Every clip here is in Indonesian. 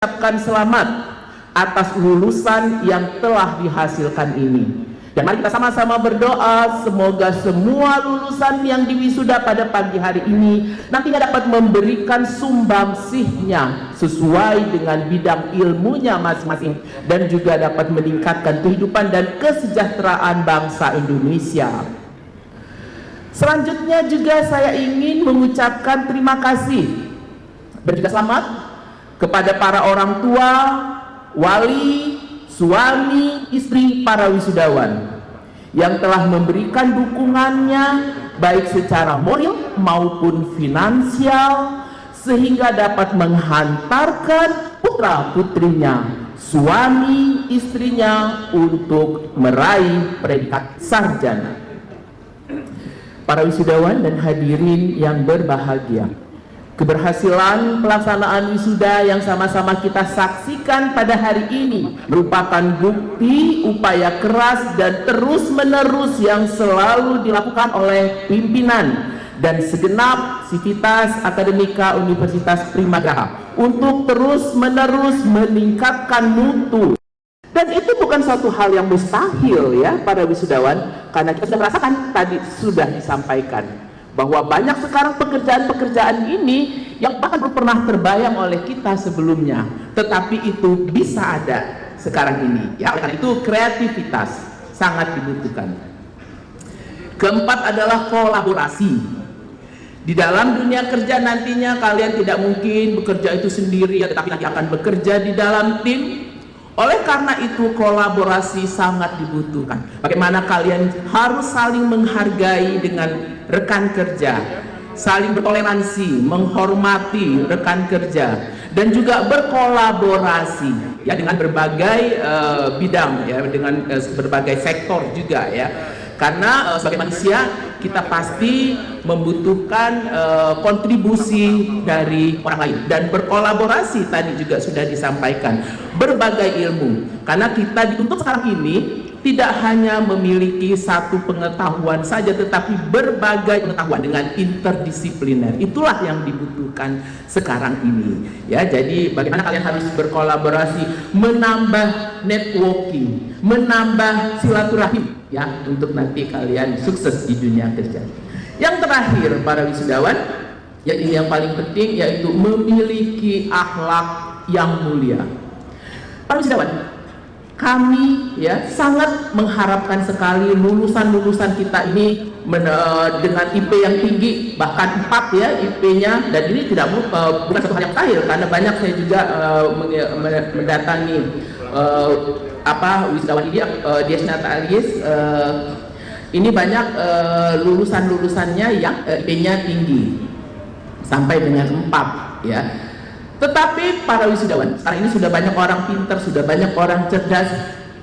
Ucapkan selamat atas lulusan yang telah dihasilkan ini. Dan mari kita sama-sama berdoa semoga semua lulusan yang diwisuda pada pagi hari ini nantinya dapat memberikan sumbangsihnya sesuai dengan bidang ilmunya masing-masing dan juga dapat meningkatkan kehidupan dan kesejahteraan bangsa Indonesia. Selanjutnya juga saya ingin mengucapkan terima kasih dan juga selamat kepada para orang tua, wali, suami, istri para wisudawan yang telah memberikan dukungannya baik secara moral maupun finansial sehingga dapat menghantarkan putra-putrinya, suami istrinya untuk meraih predikat sarjana. Para wisudawan dan hadirin yang berbahagia, keberhasilan pelaksanaan wisuda yang sama-sama kita saksikan pada hari ini merupakan bukti upaya keras dan terus-menerus yang selalu dilakukan oleh pimpinan dan segenap sivitas akademika Universitas Primagraha untuk terus-menerus meningkatkan mutu. Dan itu bukan suatu hal yang mustahil ya para wisudawan, karena kita sudah merasakan tadi sudah disampaikan bahwa banyak sekarang pekerjaan-pekerjaan ini yang bahkan belum pernah terbayang oleh kita sebelumnya, tetapi itu bisa ada sekarang ini ya. Oleh karena itu kreativitas sangat dibutuhkan. Keempat adalah kolaborasi. Di dalam dunia kerja nantinya kalian tidak mungkin bekerja itu sendiri ya, tetapi nanti akan bekerja di dalam tim. Oleh karena itu kolaborasi sangat dibutuhkan. Bagaimana kalian harus saling menghargai dengan rekan kerja, saling bertoleransi, menghormati rekan kerja, dan juga berkolaborasi ya dengan berbagai bidang ya, dengan berbagai sektor juga ya. Karena sebagai manusia kita pasti membutuhkan kontribusi dari orang lain, dan berkolaborasi tadi juga sudah disampaikan berbagai ilmu, karena kita dituntut sekarang ini tidak hanya memiliki satu pengetahuan saja, tetapi berbagai pengetahuan dengan interdisipliner. Itulah yang dibutuhkan sekarang ini ya. Jadi bagaimana kalian harus berkolaborasi, menambah networking, menambah silaturahim ya, untuk nanti kalian sukses di dunia kerja. Yang terakhir para wisudawan, yang ini yang paling penting, yaitu memiliki akhlak yang mulia. Para wisudawan, kami ya sangat mengharapkan sekali lulusan-lulusan kita ini dengan IP yang tinggi, bahkan 4 ya IP-nya, dan ini tidak bukan satu hal yang mustahil, karena banyak saya juga mendatangi wisudawan ini Dies Natalis, ini banyak lulusan-lulusannya yang IP-nya tinggi sampai dengan 4 ya. Tetapi para wisudawan sekarang ini sudah banyak orang pintar, sudah banyak orang cerdas,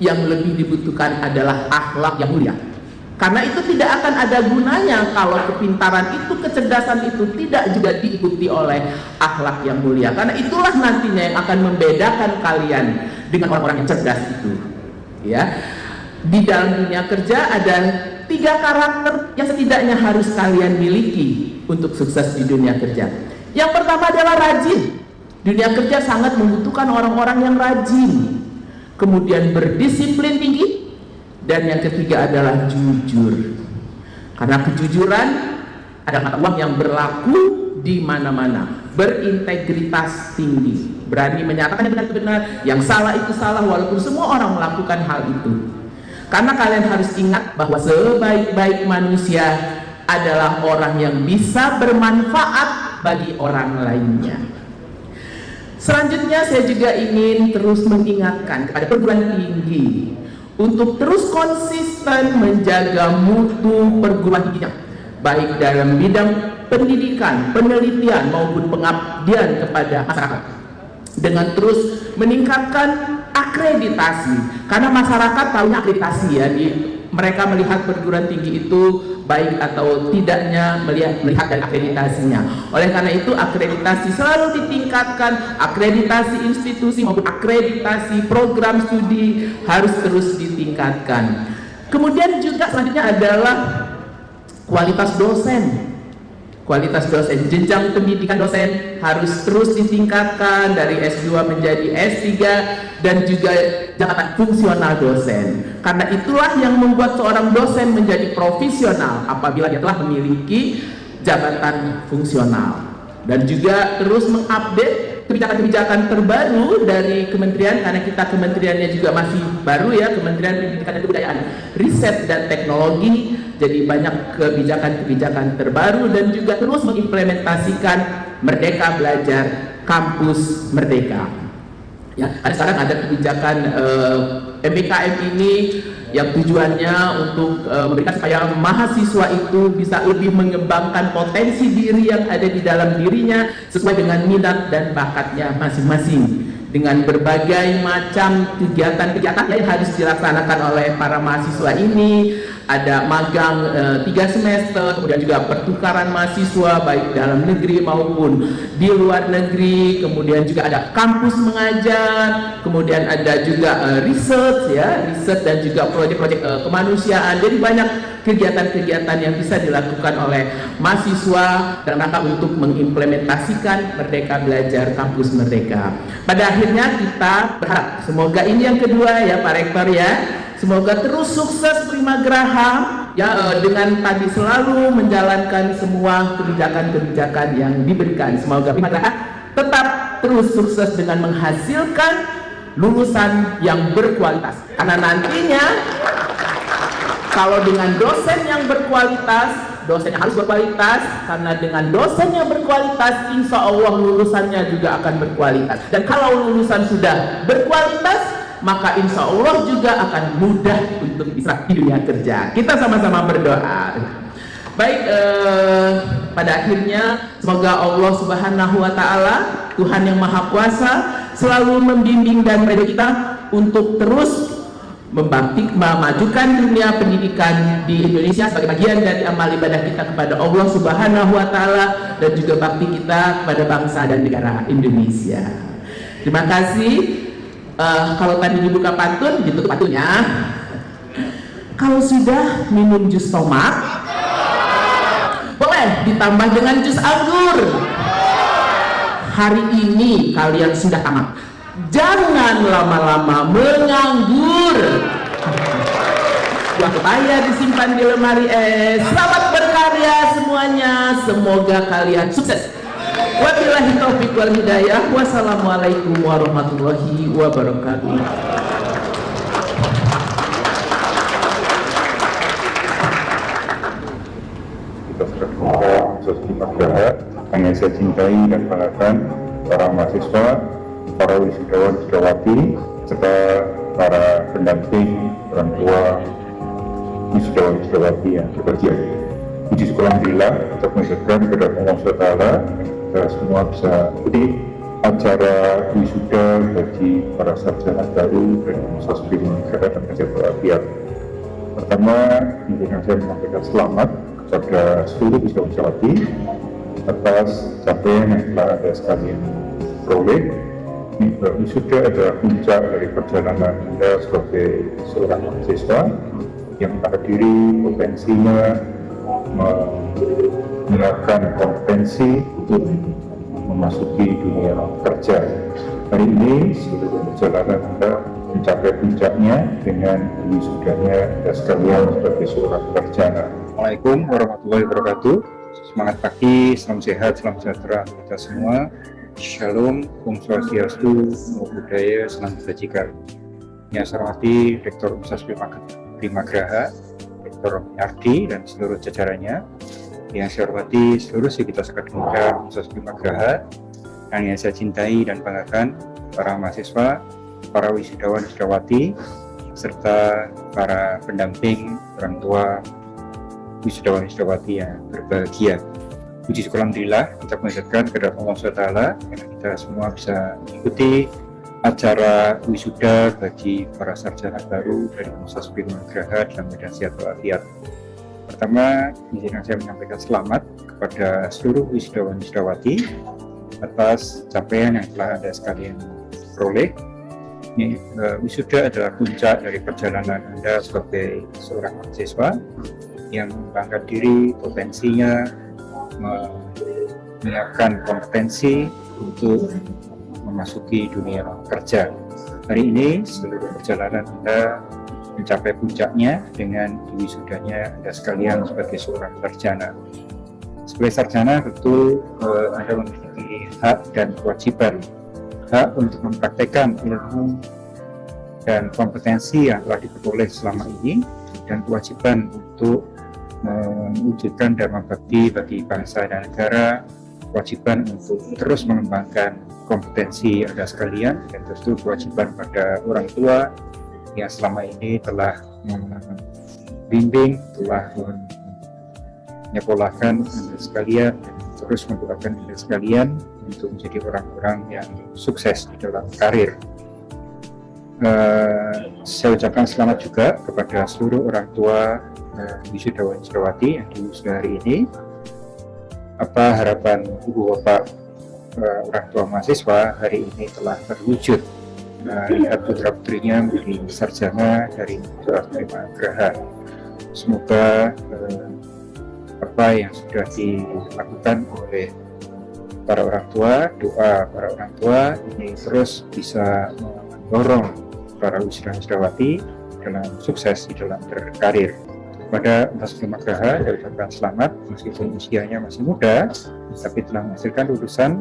yang lebih dibutuhkan adalah akhlak yang mulia. Karena itu tidak akan ada gunanya kalau kepintaran itu, kecerdasan itu tidak juga diikuti oleh akhlak yang mulia. Karena itulah nantinya yang akan membedakan kalian dengan orang-orang yang cerdas itu. Ya, di dalam dunia kerja ada 3 karakter yang setidaknya harus kalian miliki untuk sukses di dunia kerja. Yang pertama adalah rajin. Dunia kerja sangat membutuhkan orang-orang yang rajin, kemudian berdisiplin tinggi, dan yang ketiga adalah jujur. Karena kejujuran adalah mata uang yang berlaku di mana-mana. Berintegritas tinggi, berani menyatakan yang benar itu benar, yang salah itu salah, walaupun semua orang melakukan hal itu. Karena kalian harus ingat bahwa sebaik-baik manusia adalah orang yang bisa bermanfaat bagi orang lainnya. Selanjutnya saya juga ingin terus mengingatkan kepada perguruan tinggi untuk terus konsisten menjaga mutu perguruan tingginya, baik dalam bidang pendidikan, penelitian maupun pengabdian kepada masyarakat, dengan terus meningkatkan akreditasi, karena masyarakat tahunya akreditasi ya, mereka melihat perguruan tinggi itu baik atau tidaknya melihat dari akreditasinya. Oleh karena itu akreditasi selalu ditingkatkan, akreditasi institusi maupun akreditasi program studi harus terus ditingkatkan. Kemudian juga selanjutnya adalah kualitas dosen. kualitas dosen, jenjang pendidikan dosen harus terus ditingkatkan dari S2 menjadi S3 dan juga jabatan fungsional dosen. Karena itulah yang membuat seorang dosen menjadi profesional apabila dia telah memiliki jabatan fungsional, dan juga terus mengupdate kebijakan-kebijakan terbaru dari kementerian, karena kita kementeriannya juga masih baru ya, Kementerian Pendidikan dan Kebudayaan, Riset dan Teknologi. Jadi banyak kebijakan-kebijakan terbaru dan juga terus mengimplementasikan Merdeka Belajar Kampus Merdeka. Ya, sekarang ada kebijakan MBKM ini yang tujuannya untuk memberikan supaya mahasiswa itu bisa lebih mengembangkan potensi diri yang ada di dalam dirinya sesuai dengan minat dan bakatnya masing-masing, dengan berbagai macam kegiatan-kegiatan yang harus dilaksanakan oleh para mahasiswa ini. Ada magang 3 semester, kemudian juga pertukaran mahasiswa baik dalam negeri maupun di luar negeri, kemudian juga ada kampus mengajar, kemudian ada juga riset dan juga proyek-proyek kemanusiaan. Jadi banyak kegiatan-kegiatan yang bisa dilakukan oleh mahasiswa dalam rangka untuk mengimplementasikan Merdeka Belajar Kampus Merdeka. Pada akhirnya kita berharap semoga ini yang kedua ya Pak Rektor ya, semoga terus sukses Prima Graham ya, dengan tadi selalu menjalankan semua kebijakan-kebijakan yang diberikan. Semoga Prima Graham tetap terus sukses dengan menghasilkan lulusan yang berkualitas. Karena nantinya kalau dengan dosen yang berkualitas, dosennya harus berkualitas, karena dengan dosen yang berkualitas, insya Allah lulusannya juga akan berkualitas. Dan kalau lulusan sudah berkualitas, maka insya Allah juga akan mudah untuk bisa di dunia kerja. Kita sama-sama berdoa. Baik, pada akhirnya semoga Allah Subhanahu wa Ta'ala, Tuhan yang Maha Kuasa, selalu membimbing dan meridai kita untuk terus memajukan dunia pendidikan di Indonesia sebagai bagian dari amal ibadah kita kepada Allah Subhanahu wa Ta'ala, dan juga bakti kita kepada bangsa dan negara Indonesia. Terima kasih. Kalau tadi dibuka pantun, ditutup pantunnya. Kalau sudah minum jus tomat, boleh ditambah dengan jus anggur. Hari ini kalian sudah tamat, jangan lama-lama menganggur. Buah pepaya disimpan di lemari es. Selamat berkarya semuanya, semoga kalian sukses. Wabillahi taufiq wal hidayah. Wassalamualaikum warahmatullahi wabarakatuh. Kita sudah berdoa yang saya cintai dan banggakan para mahasiswa, para wisudawan-wisudawati, serta para pendamping, orang tua, wisudawan-wisudawati yang bekerja. Puji syukur alhamdulillah, kita mengucapkan kepada Allah SWT, kita semua bisa ikuti acara wisuda bagi para sarjana baru dari Universitas Pendidikan Negara dan Kerja Walafiat. Pertama, izinkan saya menyampaikan selamat kepada seluruh wisudawan-wisudawati atas capaian yang telah Anda sekalian peroleh. Wisuda adalah puncak dari perjalanan Anda sebagai seorang mahasiswa yang pada diri potensinya mengenalkan kompetensi untuk memasuki dunia kerja. Hari ini seluruh perjalanan Anda mencapai puncaknya dengan wisudanya Anda sekalian sebagai seorang sarjana. Assalamualaikum warahmatullahi wabarakatuh. Semangat pagi, salam sehat, salam sejahtera kita semua. Shalom, Om Swastiastu, Namo Buddhaya, salam kebajikan. Yang saya hormati Rektor Universitas Prima Graha, Rektor Yardi dan seluruh jajarannya. Yang saya hormati seluruh sivitas akademika Universitas Prima Graha, yang saya cintai dan banggakan para mahasiswa, para wisudawan-wisudawati, serta para pendamping, orang tua, wisudawan-wisudawati yang berbahagia. Puji syukur alhamdulillah, kita mengucapkan kepada Allah SWT karena kita semua bisa mengikuti acara wisuda bagi para sarjana baru dari Universitas Prima Graha dalam medan sehat walafiat. Pertama, izinkan saya menyampaikan selamat kepada seluruh wisudawan-wisudawati atas capaian yang telah Anda sekalian peroleh. Wisuda adalah puncak dari perjalanan Anda sebagai seorang mahasiswa yang membanggakan diri, potensinya menyiapkan kompetensi untuk memasuki dunia kerja. Hari ini seluruh perjalanan Anda mencapai puncaknya dengan diwisudanya Anda sekalian sebagai seorang sarjana. Sebagai sarjana tentu Anda memiliki hak dan kewajiban. Hak untuk mempraktekkan ilmu dan kompetensi yang telah diperoleh selama ini, dan kewajiban untuk mewujudkan dharma bakti bagi bangsa dan negara, kewajiban untuk terus mengembangkan kompetensi Anda sekalian, dan tentu kewajiban pada orang tua yang selama ini telah membimbing, telah menyekolahkan Anda sekalian, dan terus mendoakan Anda sekalian untuk menjadi orang-orang yang sukses di dalam karir. Saya ucapkan selamat juga kepada seluruh orang tua wisudawan wisudawati yang diwisuda hari ini. Apa harapan ibu bapak orang tua mahasiswa hari ini telah terwujud, lihat putra putrinya menjadi sarjana dari Universitas Primagraha. Semoga apa yang sudah dilakukan oleh para orang tua, doa para orang tua ini terus bisa mendorong para wisudawan-wisudawati dalam sukses di dalam berkarir. Kepada Universitas Primagraha, saya ucapkan selamat meskipun usianya masih muda, tapi telah menghasilkan lulusan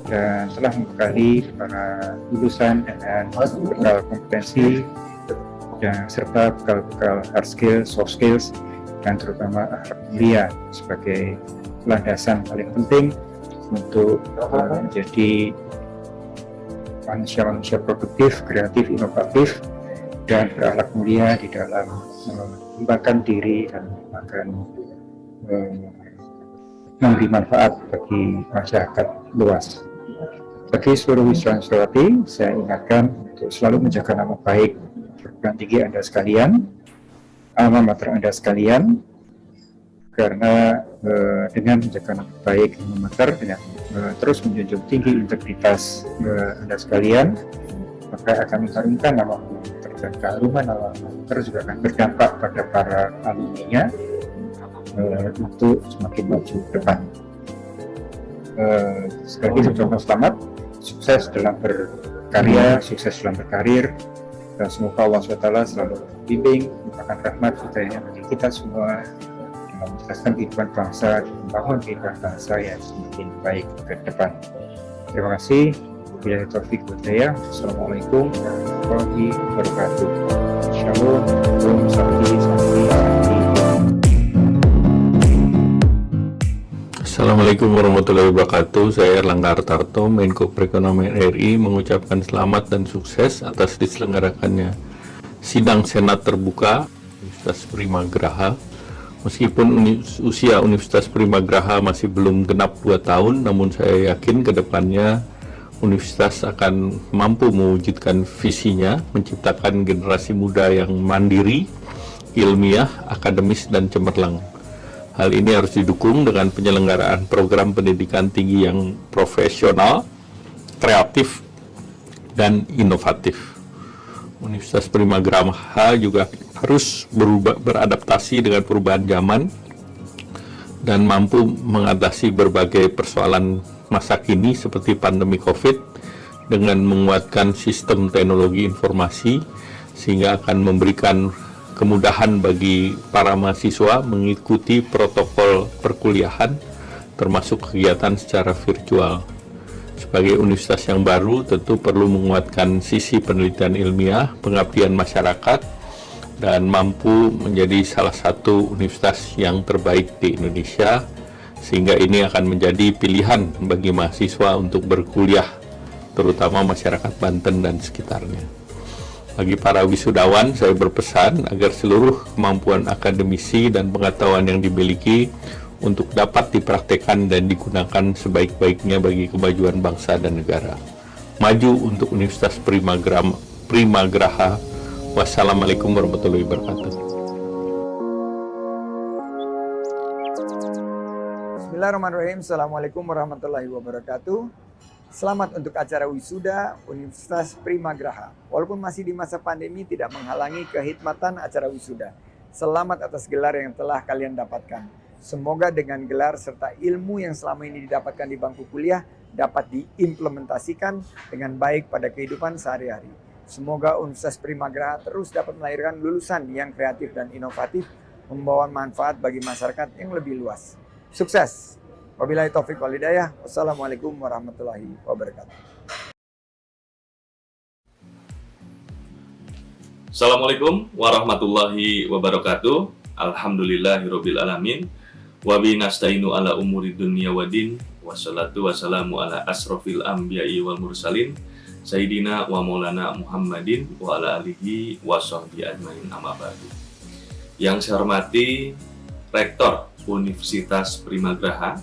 dan telah membekali para lulusan dengan bekal kompetensi dan serta bekal hard skills, soft skills, dan terutama akhlak mulia sebagai landasan paling penting untuk menjadi manusia-manusia produktif, kreatif, inovatif, dan berakhlak mulia di dalam mengembangkan diri dan memberi manfaat bagi masyarakat luas. Bagi seluruh wisudawan-wisudawati, saya ingatkan untuk selalu menjaga nama baik perguruan tinggi Anda sekalian, alma mater Anda sekalian, karena dengan menjaga nama baik alma mater, dengan terus menjunjung tinggi integritas Anda sekalian, maka akan mengharumkan nama mater, dan keharuman nama mater juga akan berdampak pada para alumninya untuk semakin maju ke depan. Sekali lagi saya ucapkan selamat, sukses dalam berkarya, sukses dalam berkarir, dan semoga Allah SWT selalu membimbing, melimpahkan rahmat hidayahnya bagi kita semua dalam menjelaskan kehidupan bangsa dan membangun kehidupan bangsa yang semakin baik ke depan. Terima kasih. Wabillahi taufiq wal hidayah. Assalamualaikum warahmatullahi wabarakatuh. Shalom. Om Santi Santi Santi. Assalamualaikum warahmatullahi wabarakatuh. Saya Erlangga Hartarto, Menko Perekonomian RI, mengucapkan selamat dan sukses atas diselenggarakannya sidang Senat terbuka Universitas Primagraha. Meskipun usia Universitas Primagraha masih belum genap 2 tahun, namun saya yakin ke depannya universitas akan mampu mewujudkan visinya, menciptakan generasi muda yang mandiri, ilmiah, akademis, dan cemerlang. Hal ini harus didukung dengan penyelenggaraan program pendidikan tinggi yang profesional, kreatif, dan inovatif. Universitas Primagraha juga harus beradaptasi dengan perubahan zaman dan mampu mengatasi berbagai persoalan masa kini seperti pandemi COVID dengan menguatkan sistem teknologi informasi, sehingga akan memberikan kemudahan bagi para mahasiswa mengikuti protokol perkuliahan termasuk kegiatan secara virtual. Sebagai universitas yang baru tentu perlu menguatkan sisi penelitian ilmiah, pengabdian masyarakat, dan mampu menjadi salah satu universitas yang terbaik di Indonesia, sehingga ini akan menjadi pilihan bagi mahasiswa untuk berkuliah, terutama masyarakat Banten dan sekitarnya. Bagi para wisudawan, saya berpesan agar seluruh kemampuan akademisi dan pengetahuan yang dimiliki untuk dapat dipraktekkan dan digunakan sebaik-baiknya bagi kemajuan bangsa dan negara. Maju untuk Universitas Primagraha. Wassalamualaikum warahmatullahi wabarakatuh. Bismillahirrahmanirrahim. Assalamualaikum warahmatullahi wabarakatuh. Selamat untuk acara wisuda Universitas Primagraha. Walaupun masih di masa pandemi, tidak menghalangi kehikmatan acara wisuda. Selamat atas gelar yang telah kalian dapatkan. Semoga dengan gelar serta ilmu yang selama ini didapatkan di bangku kuliah dapat diimplementasikan dengan baik pada kehidupan sehari-hari. Semoga Universitas Primagraha terus dapat melahirkan lulusan yang kreatif dan inovatif, membawa manfaat bagi masyarakat yang lebih luas. Sukses! Wabillahi taufiq wal hidayah. Wassalamualaikum warahmatullahi wabarakatuh. Assalamualaikum warahmatullahi wabarakatuh. Alhamdulillahirabbil alamin. Wa bi nasta'inu ala umuri dunya waddin. Wassalatu wassalamu ala asrofil anbiya'i wal mursalin. Sayyidina wa maulana Muhammadin wa ala alihi wa sahbihi ajmain, amma ba'du. Yang saya hormati Rektor Universitas Primagraha,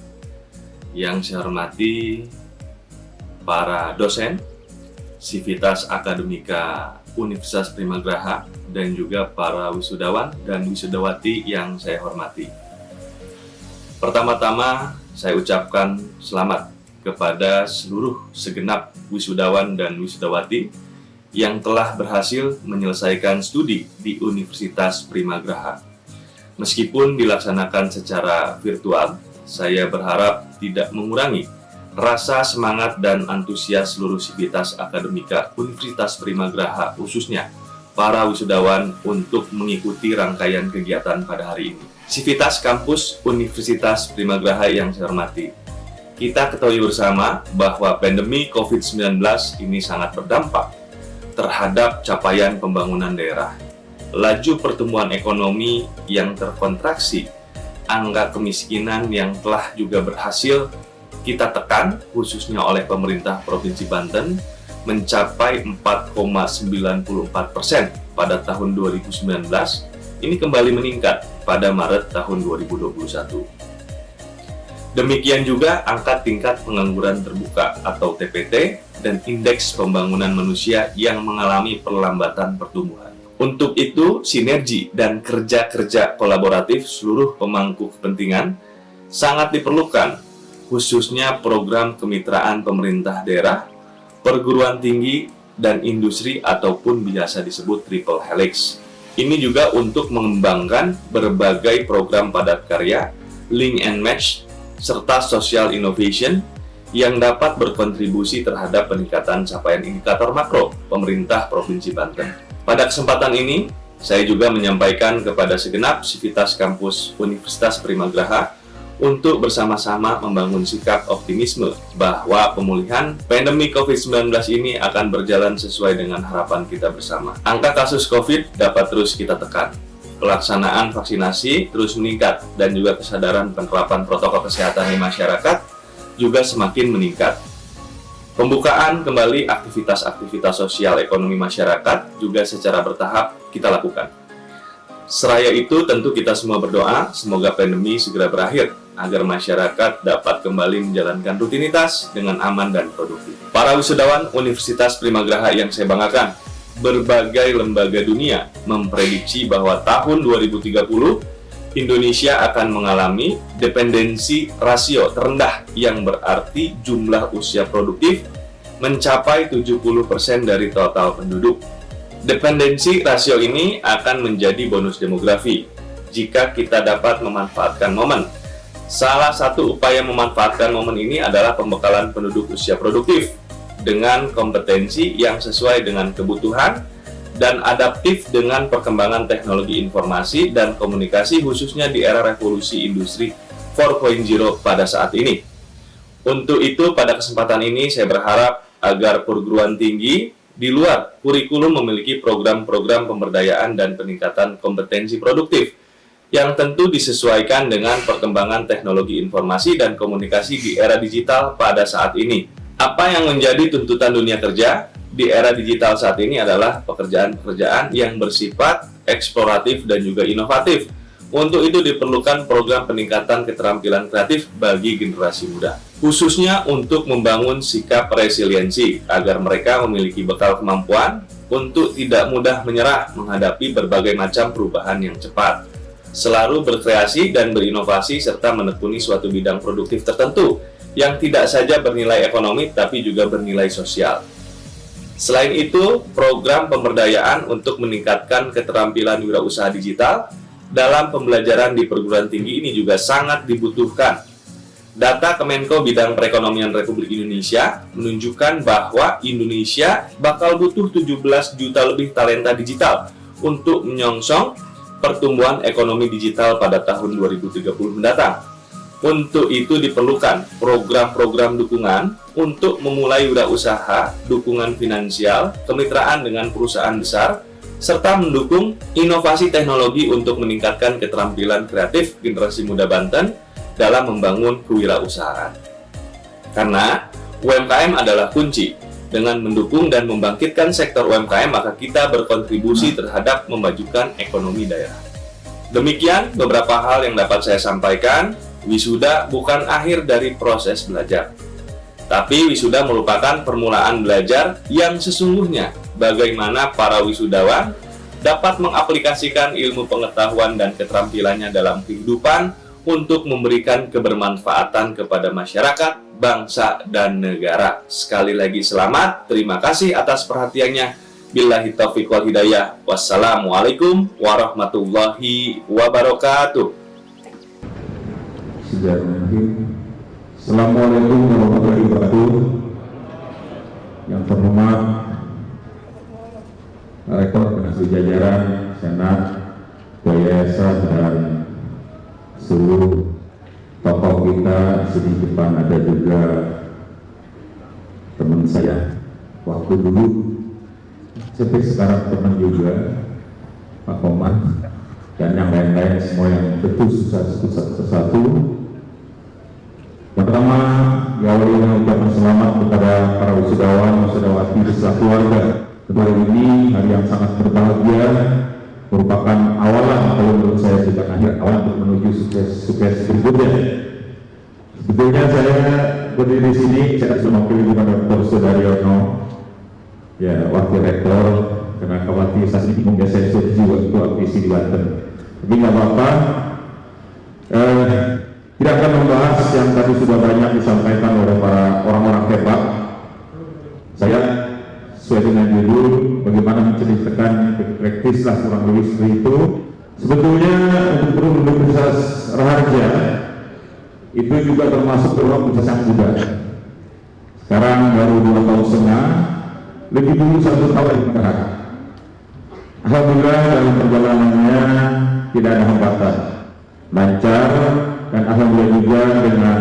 yang saya hormati para dosen Sivitas Akademika Universitas Primagraha, dan juga para wisudawan dan wisudawati yang saya hormati. Pertama-tama saya ucapkan selamat kepada seluruh segenap wisudawan dan wisudawati yang telah berhasil menyelesaikan studi di Universitas Primagraha. Meskipun dilaksanakan secara virtual, saya berharap tidak mengurangi rasa semangat dan antusias seluruh sivitas akademika Universitas Primagraha, khususnya para wisudawan, untuk mengikuti rangkaian kegiatan pada hari ini. Sivitas Kampus Universitas Primagraha yang saya hormati, kita ketahui bersama bahwa pandemi COVID-19 ini sangat berdampak terhadap capaian pembangunan daerah. Laju pertumbuhan ekonomi yang terkontraksi, angka kemiskinan yang telah juga berhasil kita tekan, khususnya oleh pemerintah Provinsi Banten, mencapai 4,94% pada tahun 2019, ini kembali meningkat pada Maret tahun 2021. Demikian juga angka tingkat pengangguran terbuka atau TPT dan indeks pembangunan manusia yang mengalami perlambatan pertumbuhan. Untuk itu, sinergi dan kerja-kerja kolaboratif seluruh pemangku kepentingan sangat diperlukan, khususnya program kemitraan pemerintah daerah, perguruan tinggi, dan industri ataupun biasa disebut triple helix. Ini juga untuk mengembangkan berbagai program padat karya, link and match, serta social innovation yang dapat berkontribusi terhadap peningkatan capaian indikator makro pemerintah Provinsi Banten. Pada kesempatan ini, saya juga menyampaikan kepada segenap sivitas kampus Universitas Primagraha untuk bersama-sama membangun sikap optimisme bahwa pemulihan pandemi COVID-19 ini akan berjalan sesuai dengan harapan kita bersama. Angka kasus COVID dapat terus kita tekan, pelaksanaan vaksinasi terus meningkat, dan juga kesadaran penerapan protokol kesehatan di masyarakat juga semakin meningkat. Pembukaan kembali aktivitas-aktivitas sosial ekonomi masyarakat juga secara bertahap kita lakukan. Seraya itu tentu kita semua berdoa semoga pandemi segera berakhir agar masyarakat dapat kembali menjalankan rutinitas dengan aman dan produktif. Para wisudawan Universitas Primagraha yang saya banggakan, berbagai lembaga dunia memprediksi bahwa tahun 2030 Indonesia akan mengalami dependensi rasio terendah, yang berarti jumlah usia produktif mencapai 70% dari total penduduk. Dependensi rasio ini akan menjadi bonus demografi jika kita dapat memanfaatkan momen. Salah satu upaya memanfaatkan momen ini adalah pembekalan penduduk usia produktif dengan kompetensi yang sesuai dengan kebutuhan dan adaptif dengan perkembangan teknologi informasi dan komunikasi, khususnya di era revolusi industri 4.0 pada saat ini. Untuk itu, pada kesempatan ini saya berharap agar perguruan tinggi di luar kurikulum memiliki program-program pemberdayaan dan peningkatan kompetensi produktif yang tentu disesuaikan dengan perkembangan teknologi informasi dan komunikasi di era digital pada saat ini. Apa yang menjadi tuntutan dunia kerja di era digital saat ini adalah pekerjaan-pekerjaan yang bersifat eksploratif dan juga inovatif. Untuk itu diperlukan program peningkatan keterampilan kreatif bagi generasi muda, khususnya untuk membangun sikap resiliensi agar mereka memiliki bekal kemampuan untuk tidak mudah menyerah menghadapi berbagai macam perubahan yang cepat, selalu berkreasi dan berinovasi, serta menekuni suatu bidang produktif tertentu yang tidak saja bernilai ekonomi tapi juga bernilai sosial. Selain itu, program pemberdayaan untuk meningkatkan keterampilan wirausaha digital dalam pembelajaran di perguruan tinggi ini juga sangat dibutuhkan. Data Kemenko Bidang Perekonomian Republik Indonesia menunjukkan bahwa Indonesia bakal butuh 17 juta lebih talenta digital untuk menyongsong pertumbuhan ekonomi digital pada tahun 2030 mendatang. Untuk itu diperlukan program-program dukungan untuk memulai wirausaha, dukungan finansial, kemitraan dengan perusahaan besar, serta mendukung inovasi teknologi untuk meningkatkan keterampilan kreatif generasi muda Banten dalam membangun kewirausahaan. Karena UMKM adalah kunci. Dengan mendukung dan membangkitkan sektor UMKM, maka kita berkontribusi terhadap memajukan ekonomi daerah. Demikian beberapa hal yang dapat saya sampaikan. Wisuda bukan akhir dari proses belajar, tapi wisuda merupakan permulaan belajar yang sesungguhnya bagaimana para wisudawan dapat mengaplikasikan ilmu pengetahuan dan keterampilannya dalam kehidupan untuk memberikan kebermanfaatan kepada masyarakat, bangsa, dan negara. Sekali lagi selamat, terima kasih atas perhatiannya. Billahi taufiq wal hidayah. Wassalamualaikum warahmatullahi wabarakatuh. Assalamualaikum warahmatullahi wabarakatuh. Yang terhormat Rektor Penasihat Jajaran Senat, Yayasan, dan seluruh tokoh kita. Di depan ada juga teman saya waktu dulu, sampai sekarang teman juga, Pak Komar, dan yang lain-lain semua yang tentu satu-satu. Yang pertama, diawali dengan ucapan selamat kepada para wisudawan, wisudawati beserta keluarga. Hari ini hari yang sangat berbahagia, merupakan awalan, kalau menurut saya bukan akhir, awalan untuk menuju sukses berikutnya. Sebetulnya saya berdiri di sini, saya sudah mewakili Dr. Sudaryono, ya, wakil rektor, karena khawatir saat ini mungkin saya juga ketua visi di Banten. Tapi nggak apa-apa. Tidak akan membahas yang tadi sudah banyak disampaikan oleh para orang-orang hebat. Saya sesuai dengan judul, bagaimana menceritakan praktislah kurang lebih seperti itu. Sebetulnya untuk Gubernur Universitas Raharja itu juga termasuk program universitas yang muda. Sekarang baru 2 tahun setengah, lebih dulu 1 tahun di masyarakat. Alhamdulillah dalam perjalanannya tidak ada hambatan, lancar, dan alhamdulillah juga dengan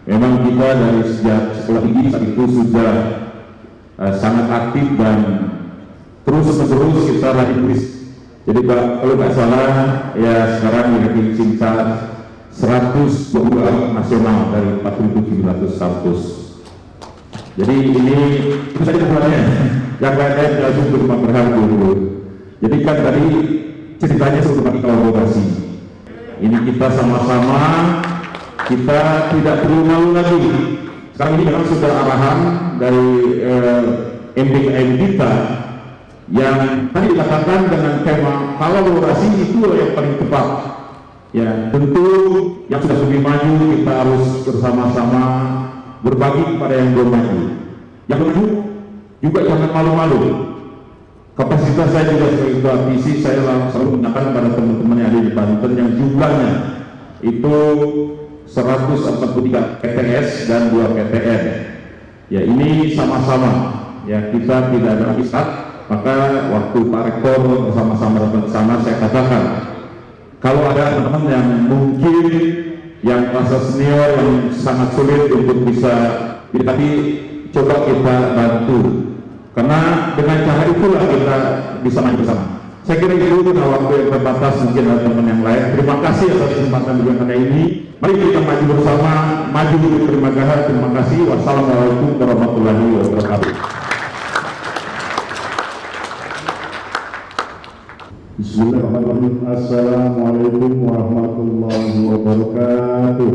memang kita dari sejak sekolah tinggi saat itu sudah sangat aktif dan terus-menerus kita radikis. Jadi kalau nggak salah ya sekarang di Cinta 102 nasional dari 4.700 kampus. Jadi ini itu saja sebenarnya. Yang lain-lain langsung berupa berharga dulu. Jadi kan tadi ceritanya seperti kolaborasi. Ini kita sama-sama, kita tidak perlu malu lagi. Sekarang ini memang sudah arahan dari MBKM kita yang tadi dikatakan dengan tema kolaborasi itu yang paling tepat. Ya, tentu yang sudah lebih maju kita harus bersama-sama berbagi kepada yang belum maju. Yang maju juga jangan malu-malu. Kapasitas saya juga sebagai ketua visi, saya selalu mengatakan pada teman-teman yang ada di Banten yang jumlahnya itu 143 PTS dan 2 PTN. Ya, ini sama-sama ya, kita tidak ada isat. Maka waktu Pak Rektor bersama-sama datang ke sana, saya katakan kalau ada teman-teman yang mungkin yang rasa senior yang sangat sulit untuk bisa, tapi coba kita bantu, karena dengan cara itulah kita bisa maju bersama. Saya kira itu karena waktu yang terbatas, mungkin ada teman yang lain. Terima kasih atas kesempatan dengan hari ini. Mari kita maju bersama, maju di Primagara. Terima kasih. Wassalamualaikum warahmatullahi wabarakatuh. Bismillahirrahmanirrahim. Assalamualaikum warahmatullahi wabarakatuh.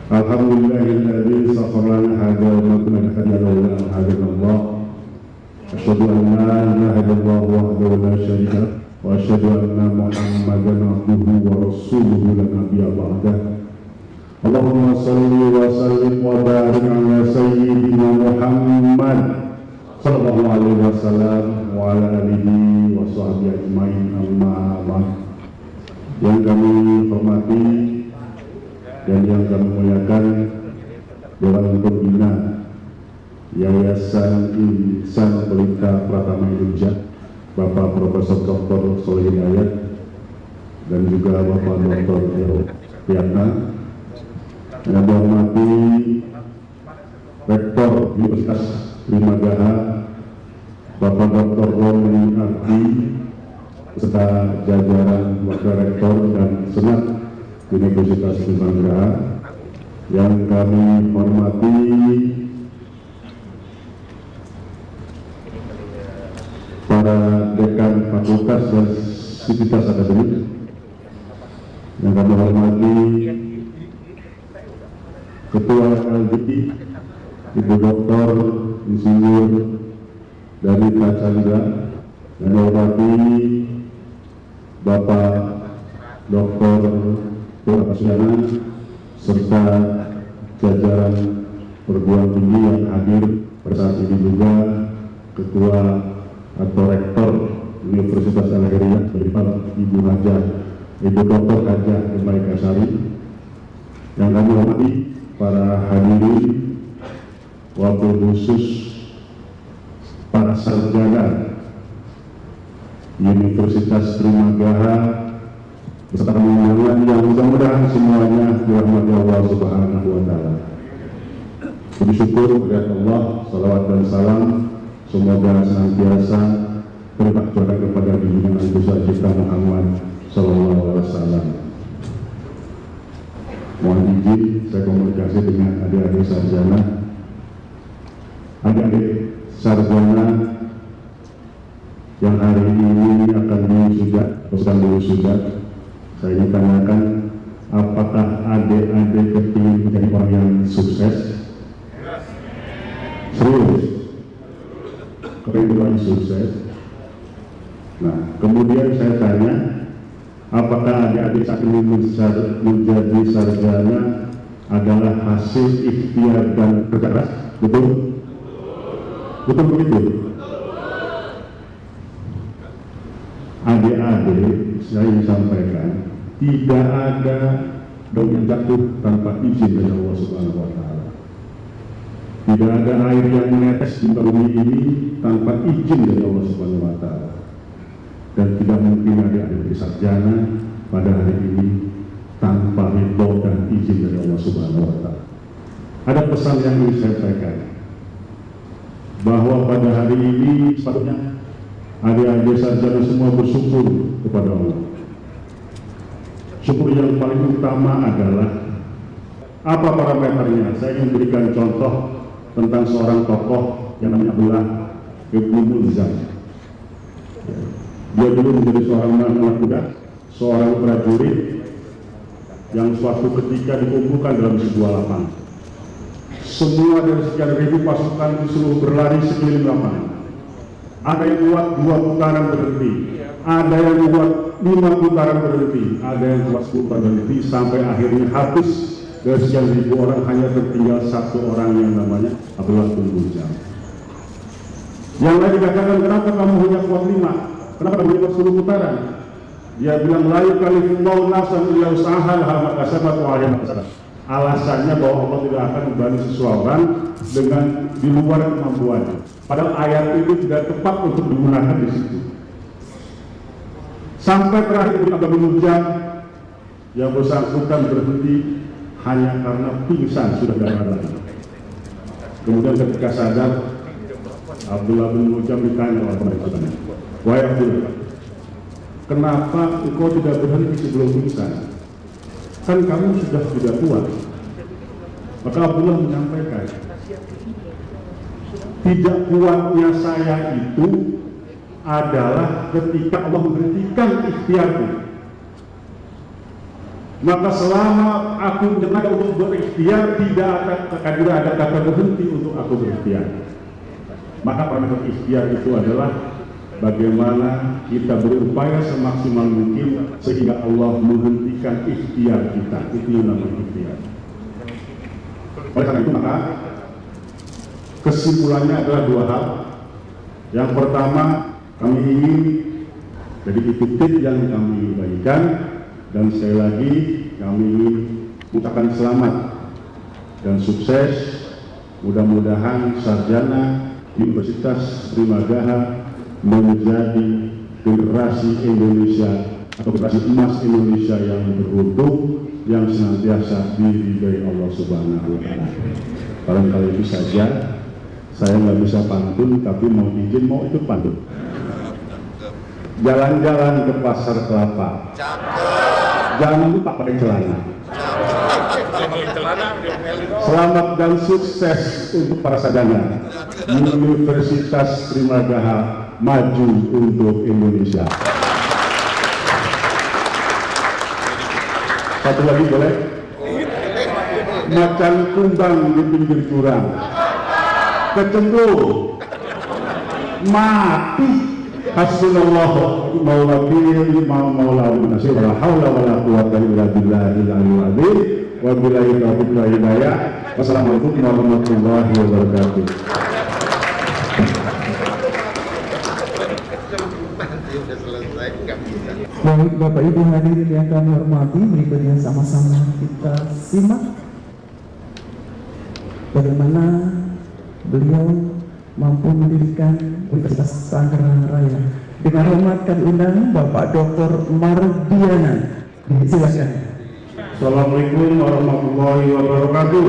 Alhamdulillahilladzi sakhkhara lana hadza wa ma kunna nahtadiya lawla an hadana Allah. Asyhadu an la ilaha illallah wahdahu la syarika lahu wa asyhadu anna Muhammadan abduhu wa rasuluhu la nabiyya ba'dah. Allahumma shalli wa sallim wa barik ala sayyidina Muhammad sallallahu alaihi wasallam wa ala alihi wa wa sahbihi ajmain, amma ba'd. Yang kami hormati dan yang kami muliakan Dewan Pembina Yayasan Insan Pelita Pratama Indonesia, Bapak Profesor Dr. Soleh Hidayat dan juga Bapak Dr. Ero Piatna. Yang dihormati Rektor Universitas Trimagaha, Bapak Dr. Roni Ardi, serta jajaran Wakil Rektor dan Senat Universitas Trimagaha. Yang kami hormati para dekan fakultas dan sivitas akademik, yang kami hormati Ketua LGI Ibu Dr. Insinyur dari Chandra, yang hormati Bapak Dr. Purwakasuyana serta jajaran perguruan tinggi yang hadir pada saat ini, juga Ketua atau Rektor Universitas Al-Azhar Ibu Hajah Ibu Dr. Hajah Kemaika Sari. Yang kami hormati para hadirin, wabil khusus para sarjana Universitas Trimagaha beserta undangan yang mudah-mudahan semuanya dirahmati Allah Subhanahu wa Ta'ala. Puji syukur kepada Allah, salawat dan salam semoga senantiasa tercurahkan kepada junjungan Nabi kita Muhammad Sallallahu Alaihi Wasallam. Mohon izin saya komunikasi dengan adik-adik sarjana. Adik-adik sarjana yang hari ini akan diwisuda, sedang diwisuda, saya ingin tanyakan, apakah adik-adik kepingin menjadi orang yang sukses? Serius? Kepingin sukses. Nah, kemudian saya tanya, apakah adik-adik saat ini menjadi sarjana adalah hasil ikhtiar dan kerja keras? Betul? Betul begitu? Adik-adik, saya ingin sampaikan, tidak ada daun yang jatuh tanpa izin dari Allah Subhanahu wa Ta'ala. Tidak ada air yang menetes di bumi ini tanpa izin dari Allah Subhanahu wa Ta'ala. Dan tidak mungkin adik-adik sarjana pada hari ini tanpa ridho dan izin dari Allah Subhanahu wa Ta'ala. Ada pesan yang ingin saya sampaikan, bahwa pada hari ini sepatutnya adik-adik sarjana semua bersyukur kepada Allah. Syukur yang paling utama adalah apa parameternya? Saya ingin berikan contoh tentang seorang tokoh yang namanya Abdullah Ibnu Mulzam. Dia dulu menjadi seorang anak muda, seorang prajurit yang suatu ketika dikumpulkan dalam sebuah lapangan. Semua dari sekian ribu pasukan disuruh berlari sekeliling lapangan. Ada yang buat 2 putaran berhenti, ada yang buat 5 putaran berhenti, ada yang buat 10 putaran berhenti, sampai akhirnya habis dari sekian ribu orang hanya tertinggal 1 orang yang namanya Abdullah bin Mulzam. Yang lain dikatakan, kenapa kamu hanya kuat 5? Kenapa kamu buat 10 putaran? Dia bilang, la yukallifullahu nafsan illa wus'aha laha ma kasabat wa 'alaiha ma kasabat. Alasannya bahwa Allah tidak akan membebani seseorang dengan di luar kemampuannya. Padahal ayat itu tidak tepat untuk digunakan di situ. Sampai terakhir Abdullah bin Mulzam yang bersangkutan berhenti hanya karena pingsan, sudah tidak ada lagi. Kemudian ketika sadar, Abdullah bin Mulzam ditanya oleh pasukannya, wahai Abdullah, kenapa engkau tidak berhenti sebelum pingsan? Kan kamu sudah tidak kuat. Maka Abdullah menyampaikan, tidak kuatnya saya itu adalah ketika Allah menghentikan ikhtiarku. Maka selama aku menyenangkan untuk berikhtiar, tidak ada kata berhenti untuk aku berikhtiar. Maka parameter ikhtiar itu adalah bagaimana kita berupaya semaksimal mungkin sehingga Allah menghentikan ikhtiar kita. Itu yang namanya ikhtiar. Oleh karena itu maka kesimpulannya adalah 2 hal. Yang pertama, kami ingin Jadi itu tips yang kami bagikan, dan sekali lagi kami mengucapkan selamat dan sukses. Mudah-mudahan sarjana Universitas Primagaha menjadi generasi Indonesia atau generasi emas Indonesia yang beruntung, yang senantiasa diridhai Allah Subhanahu wa Ta'ala. Barangkali itu saja. Saya nggak bisa pantun, tapi mau izin mau ikut pantun. Jalan-jalan ke pasar kelapa. Jangan lupa pakai celana. Selamat dan sukses untuk para sarjana. Universitas Primagaha maju untuk Indonesia. Satu lagi boleh? Macan kumbang di pinggir jurang, kecemplung, mati. Hasbunallahu wa ni'mal nasir, wala haula wala quwwata illa billahil aliyyil azim. Wa billahi taufiq wal hidayah. Wassalamualaikum warahmatullahi wabarakatuh. Baik Bapak Ibu hadirin yang kami hormati, berikutnya sama-sama kita simak bagaimana beliau mampu mendirikan Universitas Tangerang Raya. Dengan hormat kami undang Bapak Dr. Mardiana. Silakan. Assalamualaikum warahmatullahi wabarakatuh.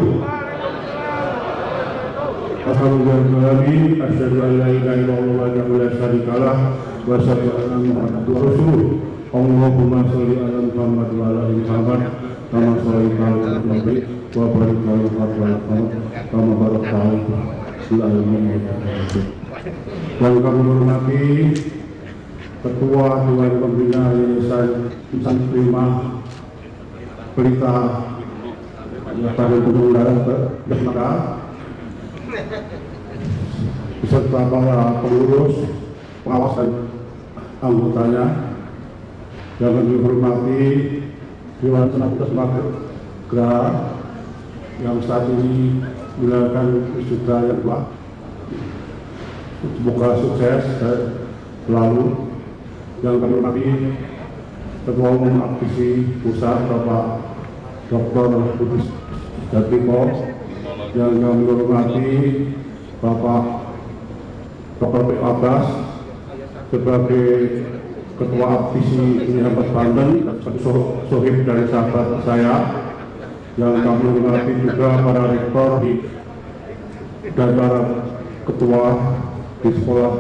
Alhamdulillah, asyhadu an la ilaha illallah wa la syarika lah, wa asyhadu anna Muhammadan rasulullah. Allahumma sholli ala Muhammad wa ala ali Muhammad kama shallaita ala Ibrahim wa barik ala Muhammad kama barakta ala Ibrahim. Yang kami hormati Ketua Dewan Pembina Yayasan Insan Prima Pelita pada Gunung Bermaka, beserta para pengurus, pengawas dan anggotanya. Yang kami hormati Dewan Senatus Magra yang saat ini menjalankan wisuda yang telah. Semoga sukses selalu. Yang kami hormati Ketua Umum Aktivisi Pusat Bapak Dr. Budi Jatmiko. Yang kami hormati Bapak Dr. P. Abbas sebagai Ketua Aktivisi Unihambat Banten, sohib dari sahabat saya. Yang kami hormati juga para rektor dan para ketua di sekolah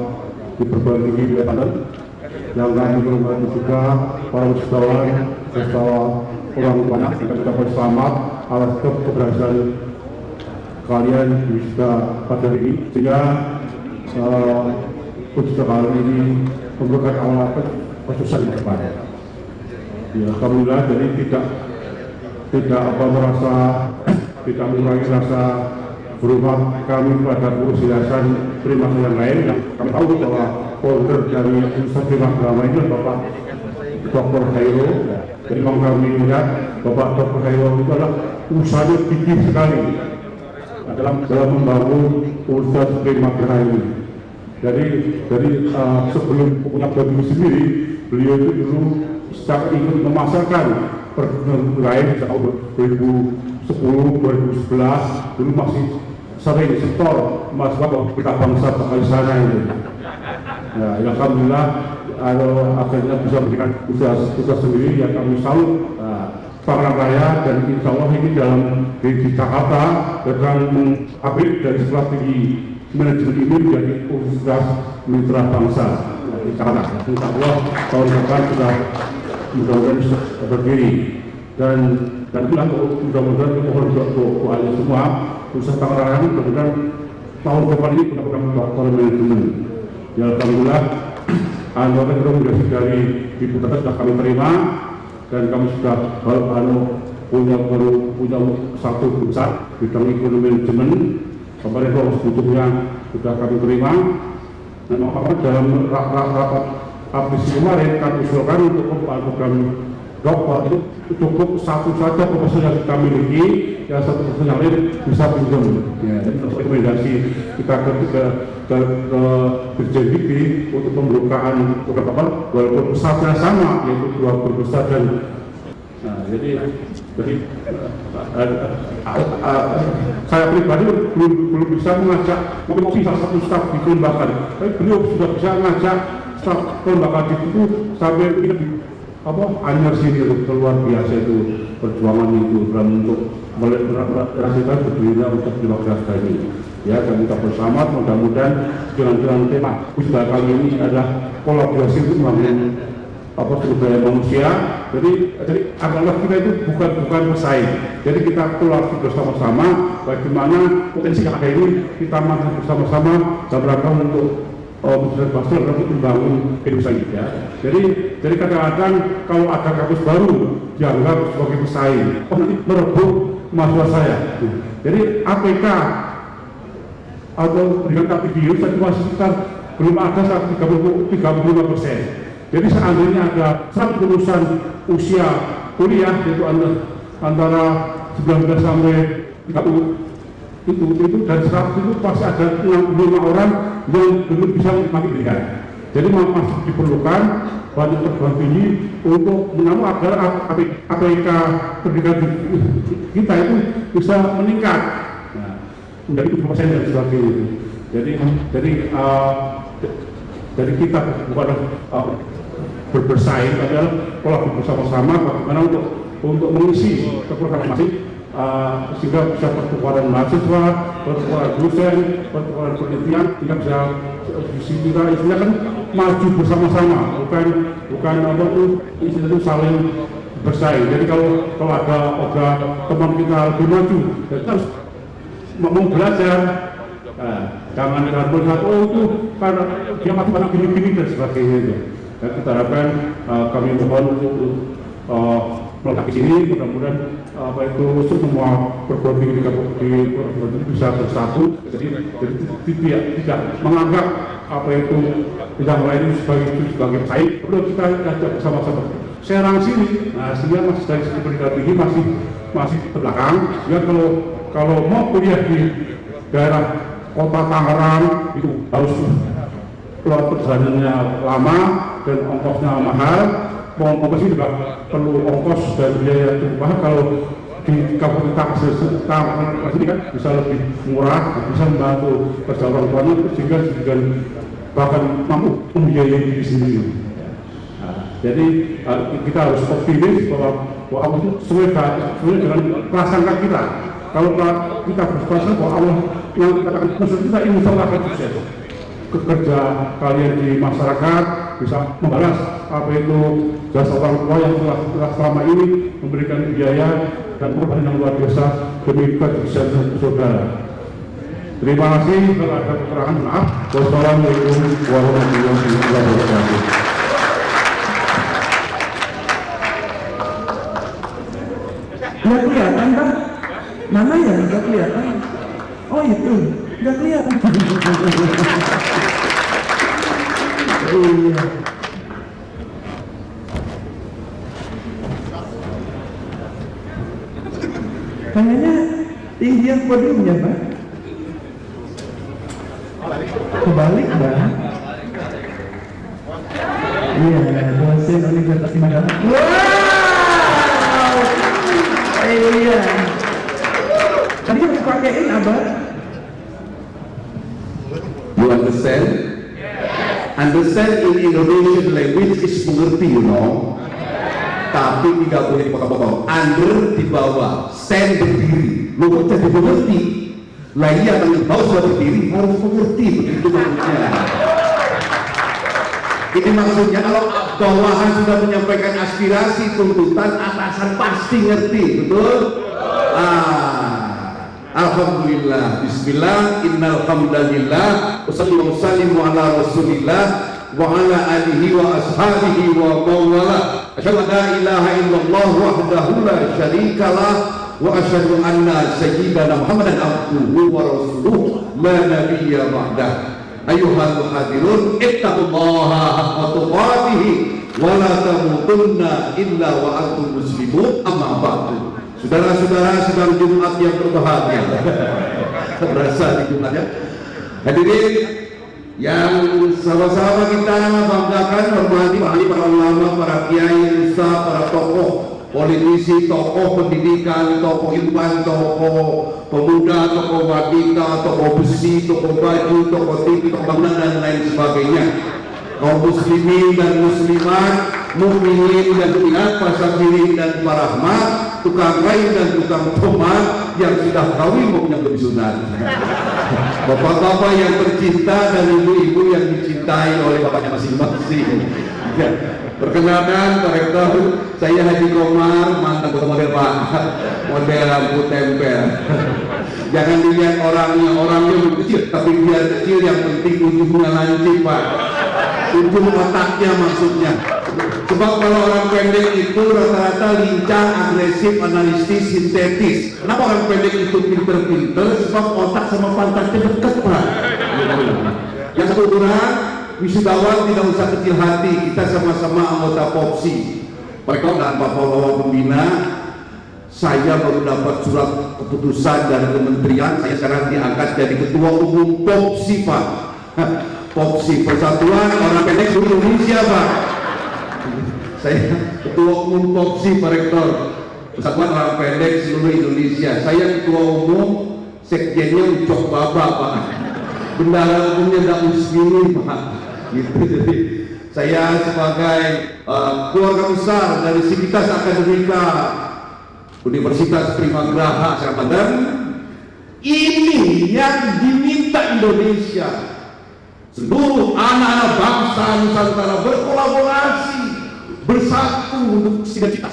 di perguruan tinggi di Banten. Yang kami hormati juga para wisatawan orang banyak yang dapat selamat atas keberhasilan kalian di wisuda pada hari ini, sehingga wisuda kali ini memberikan awal kesuksesan ke depan. Ya, alhamdulillah, jadi tidak merasa tidak mengurangi rasa berubah kami pada pengurus yayasan Primagaha yang lain. Yang kami tahu bahwa founder dari Universitas Primagaha ini Bapak Dr. Hairo. Jadi kalau kami melihat Bapak Dr. Hairo itu adalah usahanya tinggi sekali dalam membangun Universitas Primagaha ini. Jadi sebelum punya bagi sendiri, beliau itu dulu secara ikut memasarkan perguruan lain tahun 2010, 2011 dulu masih sering setor mahasiswa kita bangsa pakai sana ini. Nah, alhamdulillah akhirnya bisa memberikan tugas sendiri yang kami salut. Tangerang Raya, dan insya Allah ini di Jakarta akan mengupgrade dari sekolah tinggi manajemen ini menjadi Universitas Mitra Bangsa di Jakarta. Insya Allah tahun depan sudah mudah-mudahan berdiri, dan itulah mudah-mudahan kita mohon doanya semua Universitas Tangerang Raya mudah-mudahan tahun depan ini benar-benar doktor manajemen. Ya alhamdulillah, anggota rekomendasi dari Ibu Tata sudah kami terima, dan kami sudah punya satu besar bidang ekonomi manajemen. Kemarin butuhnya sudah kami terima. Dan dalam rapat aplikasi kemarin kami usulkan untuk program dokter itu cukup satu saja profesor yang kita miliki, yang satu profesor yang lain bisa pinjam. Ya, jadi rekomendasi kita ke Dirjen BP untuk pembukaan program walaupun pesatnya sama, yaitu 2 guru besar dan jadi saya pribadi belum bisa mengajak mungkin salah satu staf di kelembagaan, tapi beliau sudah bisa mengajak staf kelembagaan itu sampai Anyar sini luar biasa itu perjuangan itu dalam untuk merasakan berdirinya untuk demokrasi ini. Ya, dan kita bersama mudah-mudahan dengan tema usaha kali ini adalah kolaborasi untuk membangun sumber daya manusia. Jadi adalah kita itu bukan bersaing. Jadi kita kolaborasi bersama-sama bagaimana potensi yang ada ini kita manfaatkan bersama-sama dalam rangka untuk untuk membangun Indonesia kita. Jadi kadang-kadang kalau ada kampus baru dianggap sebagai pesaing, nanti merebut mahasiswa saya. Jadi APK atau pendidikan video itu masih sekitar belum ada 35%. Jadi seandainya ada 100 lulusan usia kuliah yaitu antara 19 sampai 30 itu dari 100 itu pasti ada 65 orang yang belum bisa menikmati pendidikan. Jadi masih diperlukan banyak perguruan tinggi untuk menambah agar APK pendidikan kita itu bisa meningkat. Menjadi 7% dan sebagainya. Jadi kita bukan bersaing, adalah kolaborasi bersama-sama bagaimana untuk mengisi kekurangan masing sehingga bisa pertukaran mahasiswa, pertukaran dosen, pertukaran penelitian, sehingga bisa kita istilahnya kan maju bersama-sama, bukan apa itu saling bersaing. Jadi kalau ada teman kita lebih maju, kita harus mau belajar. Jangan melihat itu karena dia mati pada gini-gini dan sebagainya itu. Dan kita harapkan kami mohon untuk meletak di sini, mudah-mudahan semua perguruan tinggi di bisa bersatu. Jadi tidak menganggap yang lain sebagai baik. Perlu kita ajak bersama-sama. Serang sini, sehingga masih dari segi pendidikan tinggi masih terbelakang. Ya kalau mau kuliah di daerah kota Tangerang itu harus perjalanannya lama dan ongkosnya mahal. Ongkos itu juga perlu ongkos dan biaya yang cukup mahal. Kalau di Kabupaten Tangerang ini kan bisa lebih murah, bisa membantu perjalanan tuanya sehingga bahkan mampu membiayai diri sendiri. Jadi kita harus optimis bahwa Allah itu sesuai dengan prasangka kita. Kalau kita berprasangka bahwa Allah yang katakan musuh kita ini akan sukses. Kerja kalian di masyarakat bisa membalas jasa orang tua yang telah selama ini memberikan biaya dan perubahan yang luar biasa demi kesejahteraan saudara. Terima kasih. Kalau ada kekurangan, maaf. Wassalamualaikum warahmatullahi wabarakatuh. Nggak kelihatan, Pak? Mana ya? Nggak kelihatan. Oh itu, nggak kelihatan. Iya. Kayaknya tinggian podiumnya, Pak. Kebalik, Pak. Iya, dosen Universitas Madura. Wow! Iya. Tadi harus pakein, Abah. You understand? Understand in Indonesian language is mengerti, you know. Tapi tidak boleh dipotong-potong. Under di bawah, stand berdiri. Lo kok jadi mengerti? Lah iya, kalau bawah sudah berdiri harus mengerti, begitu maksudnya. Ini maksudnya kalau bawahan sudah menyampaikan aspirasi, tuntutan, atasan pasti ngerti, betul? Alhamdulillah, bismillah, innal hamdalillah, wassallallahu wasallimu ala rasulillah wa ala alihi wa ashabihi wa mawala. Asyhadu an la ilaha illallah wahdahu la syarikalah wa asyhadu anna sayyidana Muhammadan abduhu wa rasuluh la nabiyya ba'dah. Ayyuhal hadirun ittaqullaha haqqa tuqatih wa la tamutunna illa wa antum muslimun. Amma ba'du. Saudara-saudara sidang Jumat yang berbahagia. Berasa di Jumat ya. Hadirin yang sama-sama kita banggakan, hormati para ulama, para kiai, ustaz, para tokoh politisi, tokoh pendidikan, tokoh ilmuwan, tokoh pemuda, tokoh wanita, tokoh besi, tokoh baju, tokoh TV, tokoh bangunan dan lain sebagainya. Kaum muslimin dan muslimat, mukminin dan mukminat, pasakirin dan parahmat, tukang lain dan tukang tomat yang sudah kawin maupun yang belum sunat. Bapak-bapak yang tercinta dan ibu-ibu yang dicintai oleh bapaknya masing-masing. Ya, perkenalkan Pak Rektor, saya Haji Komar, mantan ketua model Pak, model lampu tempel. Jangan dilihat orangnya kecil, tapi biar kecil yang penting ujungnya lancip Pak. Ujung otaknya maksudnya. Sebab kalau orang pendek itu rata-rata lincah, agresif, analitis, sintetis. Kenapa orang pendek itu pinter-pinter? Sebab otak sama pantatnya dekat Pak. Yang kurang, wisudawan tidak usah kecil hati. Kita sama-sama anggota POPSI. Mereka dan Bapak-Bapak Pembina, saya baru dapat surat keputusan dari kementerian. Saya sekarang diangkat jadi ketua umum POPSI Pak. POPSI, Persatuan Orang Pendek Seluruh Indonesia Pak. Saya ketua umum POPSI Pak Rektor, Persatuan Orang Pendek Seluruh Indonesia. Saya ketua umum, sekjennya Ucok Baba Pak, bendara umumnya Daus Mini Pak. Gitu. Jadi saya sebagai keluarga besar dari Sivitas Akademika Universitas Primagraha Serpatan, ini yang diminta Indonesia. Seluruh anak-anak bangsa Nusantara berkolaborasi, bersatu untuk cita-cita.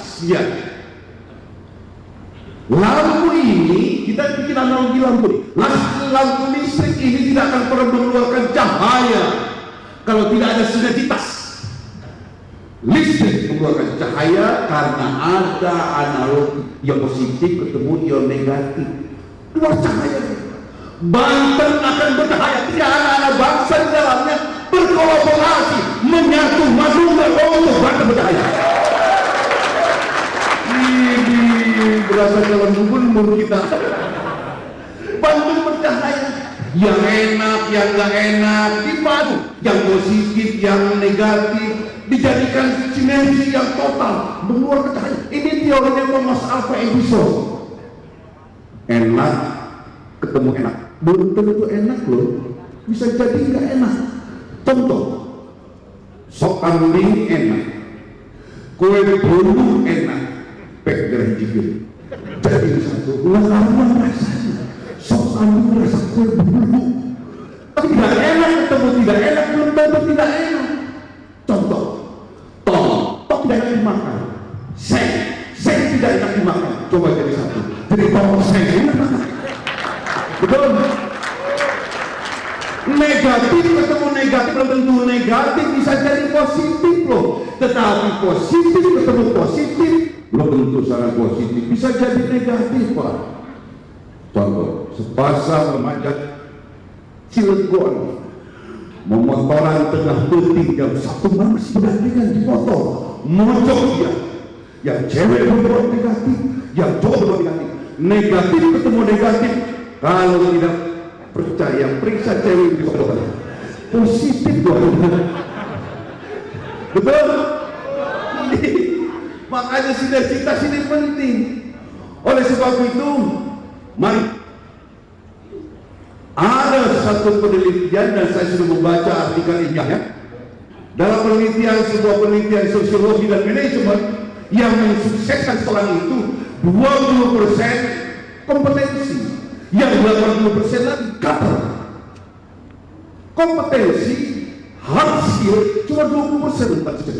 Lampu ini, kita bikin analogi lampu ini. Lampu listrik ini tidak akan pernah mengeluarkan cahaya kalau tidak ada sinergitas. Listrik mengeluarkan cahaya karena ada analog yang positif ketemu ion negatif. Keluar cahaya. Banten akan bercahaya. Tidak anak-anak bangsa di dalamnya berkolaborasi, menyatu, maju untuk Banten bercahaya. Ini berasa dalam gubernur kita. Banten bercahaya. Yang enak, yang nggak enak dipadu, yang positif, yang negatif dijadikan sinergi yang total mengeluarkan cahaya. Ini teorinya Mas Alfa Edison. Enak ketemu enak, belum tentu enak loh, bisa jadi nggak enak. Contoh, sop kambing enak, kue bolu enak, pek gerah jigil. Jadi satu, lama rasanya sop kambing rasa kue bolu, tapi tidak enak ketemu tidak enak, belum tentu tidak enak. Contoh, tol tidak enak dimakan, seng tidak enak dimakan. Coba jadi satu, jadi tol seng enak makan. Betul. Negatif ketemu negatif belum tentu negatif, bisa jadi positif loh. Tetapi positif ketemu positif belum tentu sangat positif, bisa jadi negatif Pak. Contoh, sepasang remaja Cilegon memotoran tengah penting jam 1 malam masih berdampingan di motor, mojok dia. Yang cewek berbuat negatif, yang cowok berbuat negatif. Negatif ketemu negatif. Kalau tidak percaya, periksa cewek di motor. Positif dong. Betul? Makanya sinergitas ini penting. Oleh sebab itu, mari ada satu penelitian dan saya sudah membaca artikel ilmiahnya. Dalam penelitian, sebuah penelitian sosiologi dan manajemen yang mensukseskan seorang itu 20% kompetensi, yang 80% lagi karakter. Kompetensi hard skill cuma 20% tempat sukses.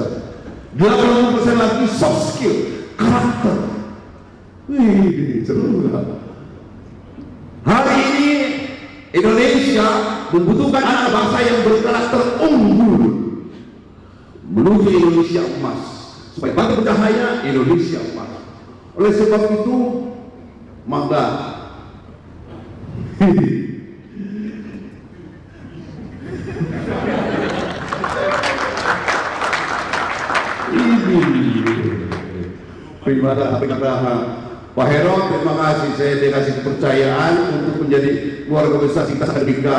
80% lagi soft skill, karakter. Wih, seru lah. Hari ini Indonesia membutuhkan anak bangsa yang berkarakter unggul menuju Indonesia emas. Supaya Banten bercahaya, Indonesia emas. Oleh sebab itu, maka Primagraha. Pak Heron, terima kasih saya dikasih kepercayaan untuk menjadi keluarga besar Sivitas Akademika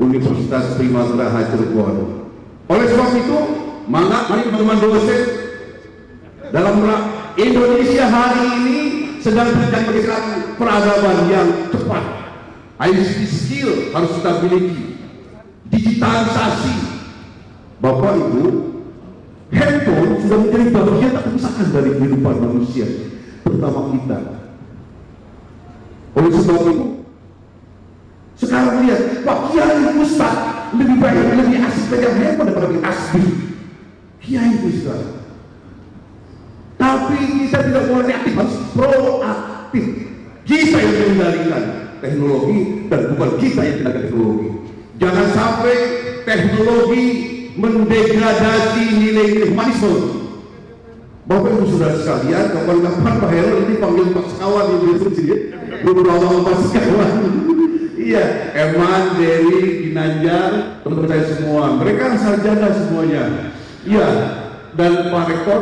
Universitas Primagraha Cirebon. Oleh sebab itu, mari teman-teman dosen, dalam Indonesia hari ini sedang terjadi peradaban yang cepat. ICT skill harus kita miliki. Digitalisasi. Bapak Ibu, handphone sudah menjadi bagian tak terpisahkan dari kehidupan manusia, terutama kita. Oleh sebab itu, sekarang lihat, Pak Kiai Ustaz lebih baik, lebih asik pegang handphone daripada lebih asik. Kiai Ustaz. Tapi kita tidak boleh reaktif, harus proaktif. Kita yang mengendalikan teknologi dan bukan kita yang mengendalikan teknologi. Jangan sampai teknologi mendegradasi nilai-nilai humanisme. Bapak Ibu Saudara sekalian, kapan-kapan Pak Heron ini panggil Pak Sekawan yang biasa sini, beberapa Pak Sekawan. Iya, Eman, Dery, Ginanjar, teman-teman saya semua, mereka sarjana semuanya. Iya, dan Pak Rektor,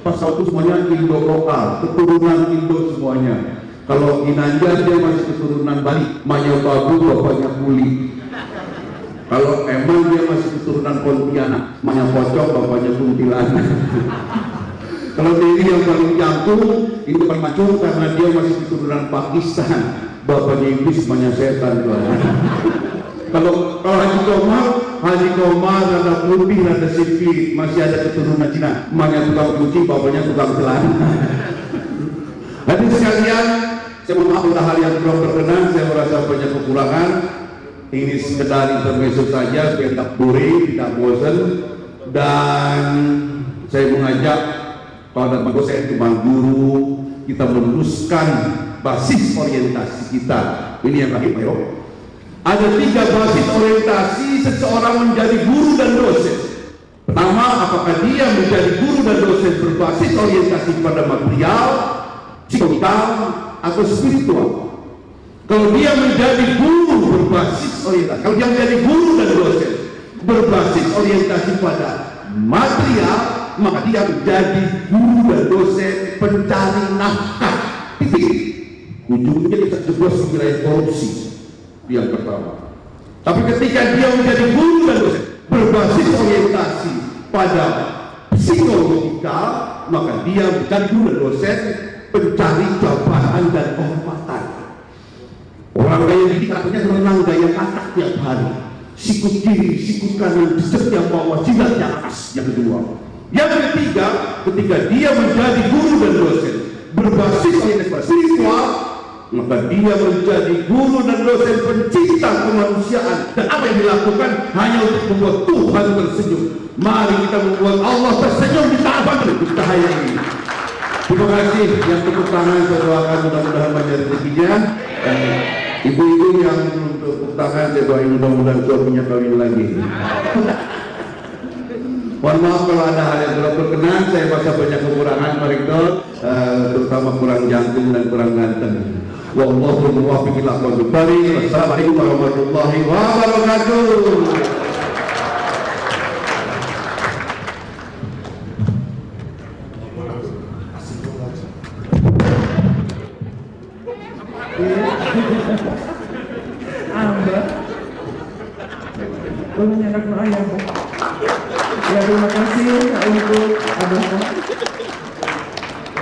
Pak Sautu semuanya Indo lokal, keturunan Indo semuanya. Kalau Ginanjar dia masih keturunan Bali, Maya Babu, bapaknya Kuli. Kalau Eman dia masih keturunan Pontianak, Maya Pocong, bapaknya Kuntilanak. Kalau Dery yang paling jangkung, itu paling macam karena dia masih keturunan Pakistan, bapaknya iblis, Maya setan. Kalau Haji Komar rada putih, rada sipit, masih ada keturunan Cina, Maya tukang cuci, bapaknya tukang celana. Hadirin sekalian, saya mohon maaf hal yang belum berkenan, saya merasa banyak kekurangan. Ini sekedar intermezzo saja, biar tidak boring, tidak bosan. Dan saya mengajak pada dosen, teman guru, kita meneruskan basis orientasi kita. Ini yang terakhir, Pak Heron. Ada 3 basis orientasi seseorang menjadi guru dan dosen. Pertama, apakah dia menjadi guru dan dosen berbasis orientasi pada material, psikologi, atau spiritual. Kalau dia menjadi guru berbasis orientasi, kalau dia menjadi guru dan dosen berbasis orientasi pada material, maka dia menjadi guru dan dosen pencari nafkah. Titik. Ujungnya kita jeblos di wilayah korupsi. Yang pertama. Tapi ketika dia menjadi guru dan dosen berbasis orientasi pada psikologikal, maka dia menjadi guru dan dosen pencari jabatan dan kehormatan. Orang gaya didik katanya menang gaya katak tiap hari, sikut kiri, sikut kanan, setiap bawah, jidatnya atas. Yang kedua. Yang ketiga, ketika dia menjadi guru dan dosen berbasis orientasi spiritual, maka dia menjadi guru dan dosen pencipta kemanusiaan, dan apa yang dilakukan hanya untuk membuat Tuhan tersenyum. Mari kita membuat Allah tersenyum di tahun cahaya ini. Terima kasih yang tepuk tangan, saya doakan mudah-mudahan banyak rezekinya. Dan ibu-ibu yang untuk tepuk tangan, saya doain mudah-mudahan suaminya kawin lagi. Mohon maaf kalau ada hal yang belum berkenan, saya merasa banyak kekurangan, Pak Rektor, terutama kurang jantung dan kurang ganteng. Wallahu muwaffiq ila aqwamit thoriq. Wassalamualaikum warahmatullahi wabarakatuh. Tolong anak ayah, Bu. Ya, terima kasih untuk Abah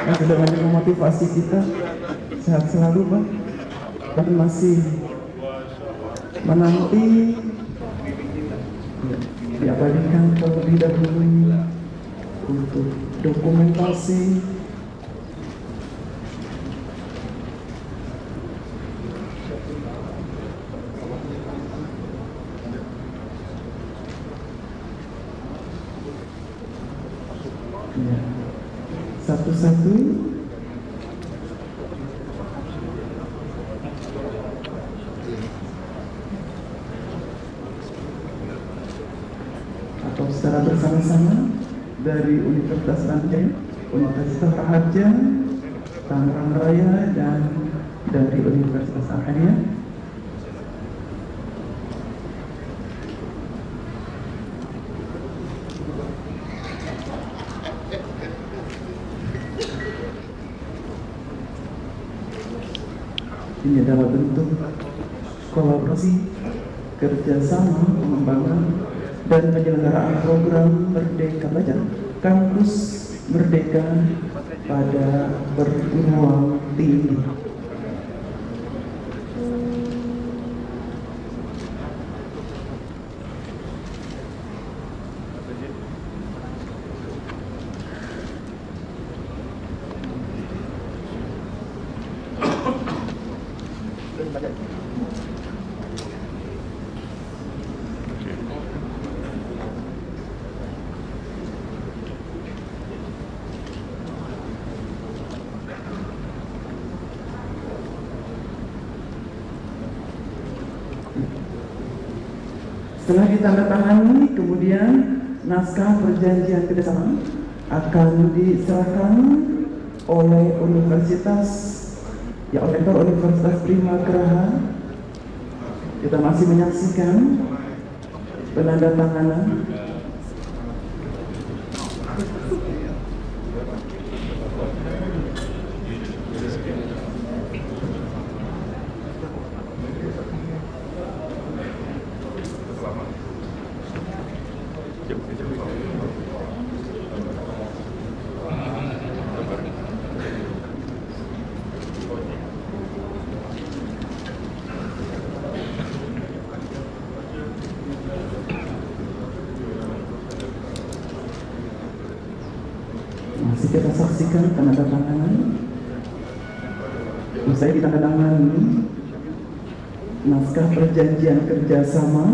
yang sudah banyak memotivasi kita. Sehat selalu, Pak. Dan masih menanti diabadikan terlebih dahulu untuk dokumentasi satu-satu. Atau secara bersama-sama dari Universitas Ranjang, Universitas Raharja, Tangerang Raya, dan dari Universitas Al-Hadiah. ini adalah bentuk kolaborasi, kerjasama, pengembangan, dan penyelenggaraan program Merdeka Belajar Kampus Merdeka pada perguruan tinggi. Setelah ditandatangani, kemudian naskah perjanjian kerjasama akan diserahkan oleh Universitas, ya oleh Rektor Universitas Prima Graha. Kita masih menyaksikan penandatanganan. Masih kita saksikan penandatanganan. Usai ditandatangani naskah perjanjian kerjasama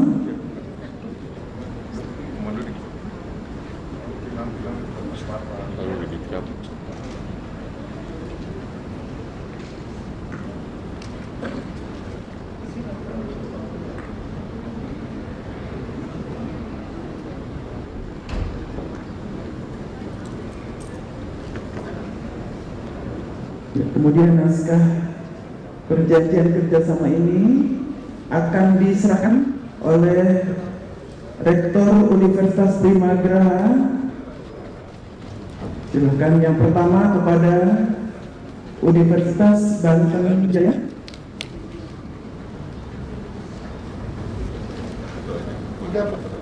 kemudian naskah perjanjian kerjasama ini akan diserahkan oleh Rektor Universitas Prima Graha. Silakan yang pertama kepada Universitas Banten Jaya. Udah.